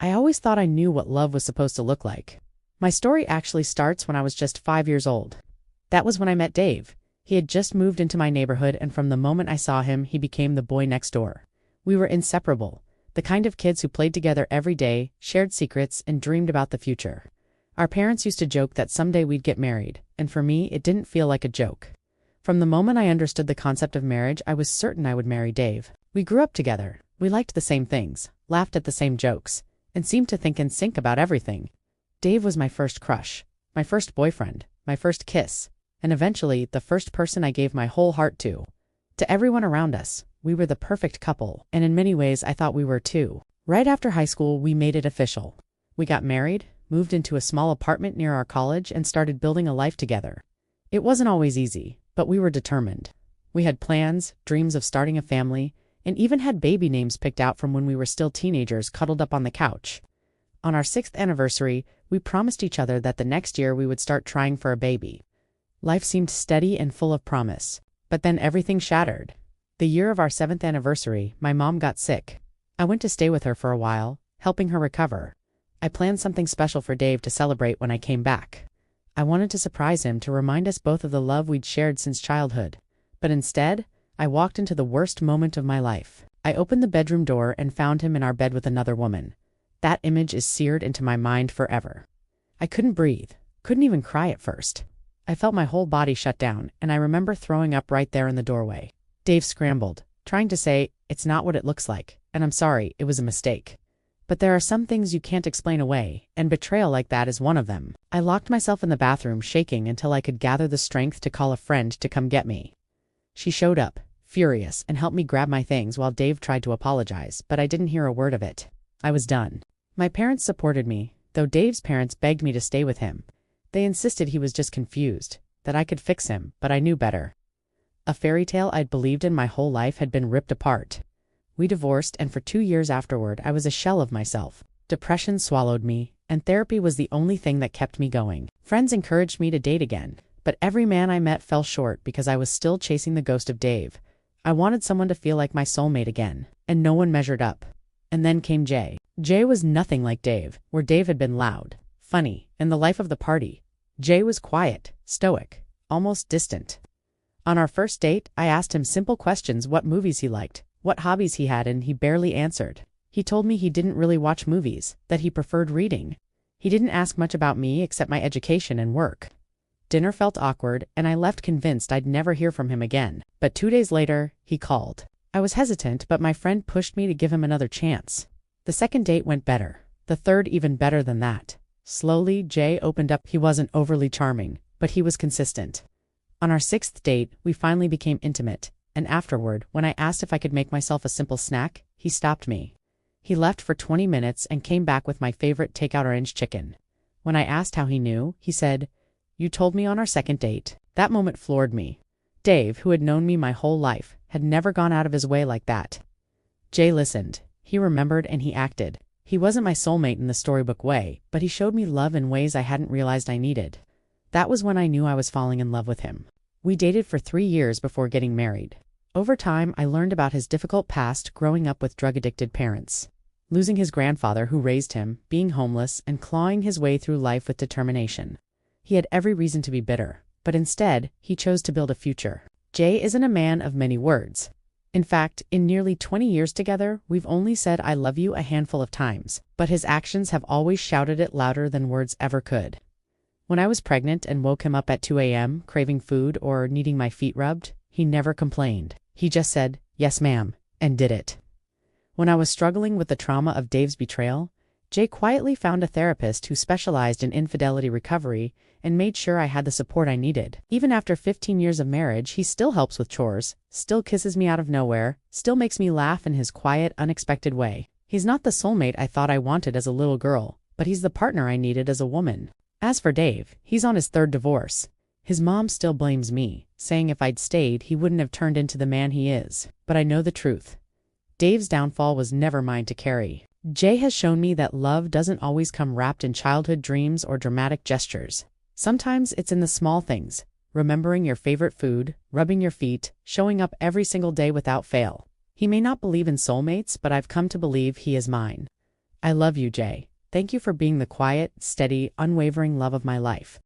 I always thought I knew what love was supposed to look like. My story actually starts when I was just 5 years old. That was when I met Dave. He had just moved into my neighborhood, and from the moment I saw him, he became the boy next door. We were inseparable, the kind of kids who played together every day, shared secrets, and dreamed about the future. Our parents used to joke that someday we'd get married, and for me, it didn't feel like a joke. From the moment I understood the concept of marriage, I was certain I would marry Dave. We grew up together. We liked the same things, laughed at the same jokes, and seemed to think in sync about everything. Dave was my first crush, my first boyfriend, my first kiss, and eventually the first person I gave my whole heart to. To everyone around us, we were the perfect couple, and in many ways I thought we were too. Right after high school, we made it official. We got married, moved into a small apartment near our college, and started building a life together. It wasn't always easy, but we were determined. We had plans, dreams of starting a family, and even had baby names picked out from when we were still teenagers cuddled up on the couch. On our 6th anniversary, we promised each other that the next year we would start trying for a baby. Life seemed steady and full of promise, but then everything shattered. The year of our 7th anniversary, my mom got sick. I went to stay with her for a while, helping her recover. I planned something special for Dave to celebrate when I came back. I wanted to surprise him to remind us both of the love we'd shared since childhood. But instead, I walked into the worst moment of my life. I opened the bedroom door and found him in our bed with another woman. That image is seared into my mind forever. I couldn't breathe, couldn't even cry at first. I felt my whole body shut down, and I remember throwing up right there in the doorway. Dave scrambled, trying to say, "It's not what it looks like, and I'm sorry, it was a mistake." But there are some things you can't explain away, and betrayal like that is one of them. I locked myself in the bathroom, shaking until I could gather the strength to call a friend to come get me. She showed up, furious, and helped me grab my things while Dave tried to apologize, but I didn't hear a word of it. I was done. My parents supported me, though Dave's parents begged me to stay with him. They insisted he was just confused, that I could fix him, but I knew better. A fairy tale I'd believed in my whole life had been ripped apart. We divorced, and for 2 years afterward, I was a shell of myself. Depression swallowed me, and therapy was the only thing that kept me going. Friends encouraged me to date again, but every man I met fell short because I was still chasing the ghost of Dave. I wanted someone to feel like my soulmate again, and no one measured up. And then came Jay. Jay was nothing like Dave, where Dave had been loud, funny, and the life of the party. Jay was quiet, stoic, almost distant. On our first date, I asked him simple questions: what movies he liked, what hobbies he had, and he barely answered. He told me he didn't really watch movies, that he preferred reading. He didn't ask much about me except my education and work. Dinner felt awkward, and I left convinced I'd never hear from him again. But 2 days later, he called. I was hesitant, but my friend pushed me to give him another chance. The second date went better, the third even better than that. Slowly, Jay opened up. He wasn't overly charming, but he was consistent. On our 6th date, we finally became intimate, and afterward, when I asked if I could make myself a simple snack, he stopped me. He left for 20 minutes and came back with my favorite takeout orange chicken. When I asked how he knew, he said, "You told me on our second date." That moment floored me. Dave, who had known me my whole life, had never gone out of his way like that. Jay listened. He remembered, and he acted. He wasn't my soulmate in the storybook way, but he showed me love in ways I hadn't realized I needed. That was when I knew I was falling in love with him. We dated for 3 years before getting married. Over time, I learned about his difficult past growing up with drug-addicted parents, losing his grandfather who raised him, being homeless, and clawing his way through life with determination. He had every reason to be bitter, but instead, he chose to build a future. Jay isn't a man of many words. In fact, in nearly 20 years together, we've only said "I love you" a handful of times, but his actions have always shouted it louder than words ever could. When I was pregnant and woke him up at 2 a.m., craving food or needing my feet rubbed, he never complained. He just said, "Yes, ma'am," and did it. When I was struggling with the trauma of Dave's betrayal, Jay quietly found a therapist who specialized in infidelity recovery and made sure I had the support I needed. Even after 15 years of marriage, he still helps with chores, still kisses me out of nowhere, still makes me laugh in his quiet, unexpected way. He's not the soulmate I thought I wanted as a little girl, but he's the partner I needed as a woman. As for Dave, he's on his 3rd divorce. His mom still blames me, saying if I'd stayed, he wouldn't have turned into the man he is. But I know the truth. Dave's downfall was never mine to carry. Jay has shown me that love doesn't always come wrapped in childhood dreams or dramatic gestures. Sometimes it's in the small things: remembering your favorite food, rubbing your feet, showing up every single day without fail. He may not believe in soulmates, but I've come to believe he is mine. I love you, Jay. Thank you for being the quiet, steady, unwavering love of my life.